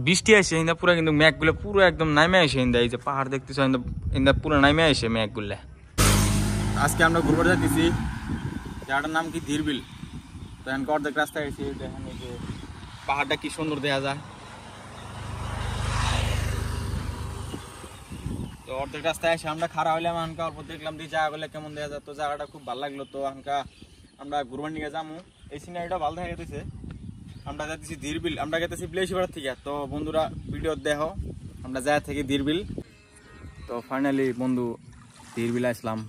বৃষ্টি আসে ইন্দা পুরো কিন্তু মেঘগুলো পুরো একদম নামে আসে ইন্দা এই যে পাহাড় দেখতেছো ইন্দা পুরো নামে আসে মেঘগুলো। আজকে আমরা ঘুরতে যাচ্ছি, জায়গাটার নাম কি ধীরবিল। তো এখন অর্ধেক রাস্তায় গেছি, দেখেন এই যে পাহাড়টা কি সুন্দর দেখা যায়। তো অর্ধেক রাস্তায় এসে আমরা খারাপ হইলাম, হানকা অল্প দেখলাম যে জায়গাগুলো কেমন দেখা যায়। তো জায়গাটা খুব ভালো লাগলো। তো হানকা আমরা ঘুরবার নিয়ে যাবো, এই সিনারিটা ভালো দেখা যেতেছে। আমরা যাচ্ছি ধীরবিল, আমরা গেতেছি প্লেসিপাড়া থেকে। তো বন্ধুরা ভিডিও দেখো আমরা যায় থেকে ধীরবিল। তো ফাইনালি বন্ধু ধীরবিল আসলাম,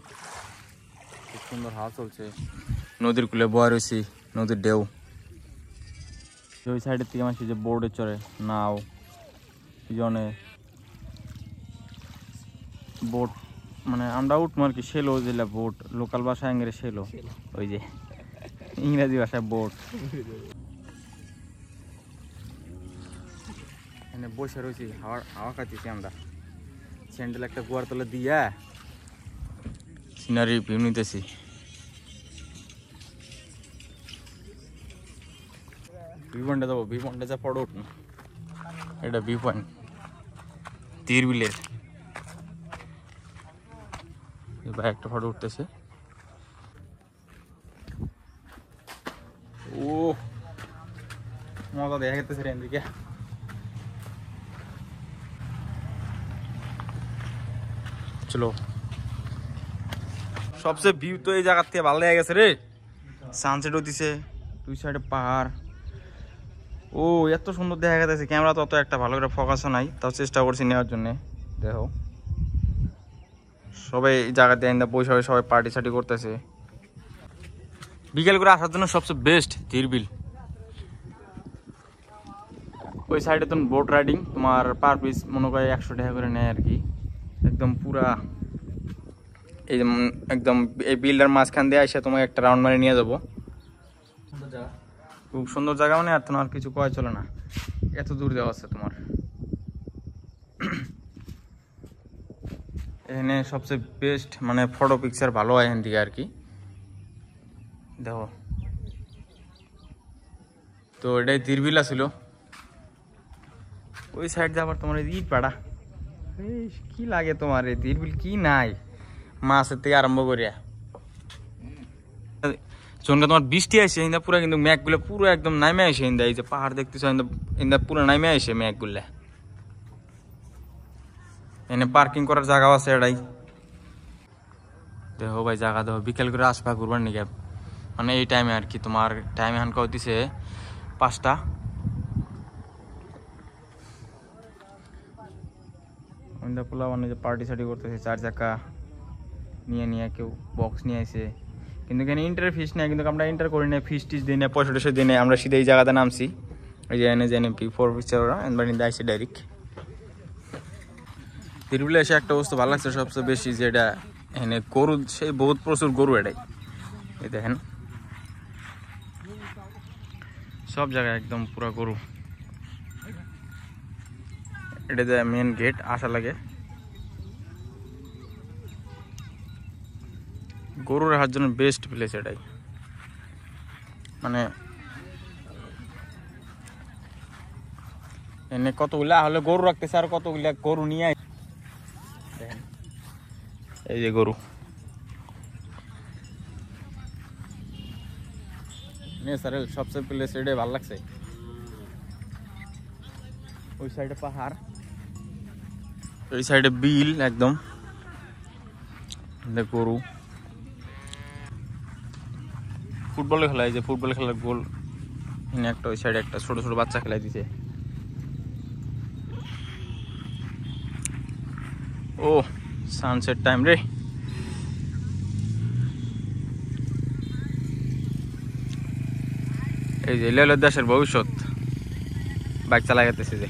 খুব সুন্দর হাওয়া চলছে, নদীর কূলে বয়া রয়েছি, নদীর ঢেউ। ওই সাইডের থেকে মাসি যে বোর্ডে চড়ে নাও, পিছনে বোট, মানে আমরা উঠবো আর কি, সেলো যেটা বোট, লোকাল ভাষায় ইংরেজি সেলো, ওই যে ইংরেজি ভাষায় বোট। এখানে বসে রয়েছি, হাওয়া খাচ্ছি আমরা, স্যান্ডেল একটা গোয়ার তলে দিয়া সিনারি ভিউ নিতেছি। ভিউ পয়েন্টে যাবো, ভিউ পয়েন্টে যা ফটো উঠুন, এটা ভিউ পয়েন্ট ধীরবিলের। ভাই একটা ফটো উঠতেছে, ও মজা দেখা গেছে রে এদিকে। চলো, সবচেয়ে ভিউ তো এই জায়গার থেকে ভালো লেগে গেছে রে, সানসেট হইতেছে, দুই সাইডে পাহাড়। ও এত সুন্দর দেখা গেছে, ক্যামেরা তো অত একটা ভালো করে ফোকাসও নাই, তাও চেষ্টা করছি নেওয়ার জন্য। দেখো সবাই এই জায়গাতে বসে সবাই পার্টি সার্টি করতেছে। বিকেল করে আসার জন্য সবচেয়ে বেস্ট ধীরবিল। ওই সাইডে তো বোট রাইডিং, তোমার পার পিস মনে করে 100 টাকা করে নেয় আর কি। একদম পুরা এই একদম এই বিলটার মাঝখান দিয়ে এসে তোমাকে একটা রাউন্ড মারে নিয়ে যাবো। খুব সুন্দর জায়গা, মানে আর তোমার কিছু কয় চলে না, এত দূর দেওয়া আছে তোমার। এখানে সবচেয়ে বেস্ট মানে ফটো পিকচার ভালো হয় এখান থেকে আর কি। দেখো তো এটাই ধীরবিল ছিল। ওই সাইড দিয়ে আবার তোমার ইট পাড়া, কি লাগে তোমার এই ধীরবিল কি নাই, মাছের থেকে আরম্ভ করিয়া। যখন তোমার বৃষ্টি আসে ইন্দা পুরো কিন্তু মেঘগুলো পুরো একদম নামে আসে ইন্দা, এই যে পাহাড় দেখতেছ ইন্দা পুরো নামে আসে মেঘগুলা। এনে পার্কিং করার জায়গাও আছে এটাই। দেখো ভাই জায়গা দেখো, বিকেল করে আসবা ঘুরবার নিকে, মানে এই টাইমে আর কি। তোমার টাইম এখন দিছে 5টা। পোলা মানে যে পার্টি সার্টি করতেছে, 4 চাকা নিয়ে কেউ বক্স নিয়ে আসে, কিন্তু এখানে ইন্টার ফিস নেই, কিন্তু আমরা ইন্টার করি না, ফিস টিস দিই না, পয়সা টয়সা দিই না। আমরা সিধা এই জায়গাতে নামছি, ওই যে এনে জেনেপি 4 পিকচার ওরা এনবাড়িতে আসছে ডাইরেক্ট। ধীরবিলে এসে একটা বস্তু ভালো লাগছে সবচেয়ে বেশি, যে এটা এখানে গরু, সেই বহুত প্রচুর গরু এটাই। এই দেখেন সব জায়গায় একদম পুরা গরু। এটা যে মেন গেট আসা লাগে, গরু রাখার জন্য বেস্ট প্লেস এটাই। মানে এনে কতগুলা হলে গরু রাখতেছে, আর কতগুলা গরু নিয়ে দেখেন, এই যে গরু ন্যাচারাল সবচেয়ে প্লেস এটাই ভালো লাগছে। ওই সাইডে পাহাড়, ওই সাইডে বিল একদম, গরু। ফুটবল খেলা, এই যে ফুটবল খেলার গোল একটা, ওই সাইডে একটা ছোট ছোট বাচ্চা খেলাই দিছে। ও সানসেট টাইম রে, এই যে লেলো দেশের ভবিষ্যৎ বাইক চালা গেতেছে যে।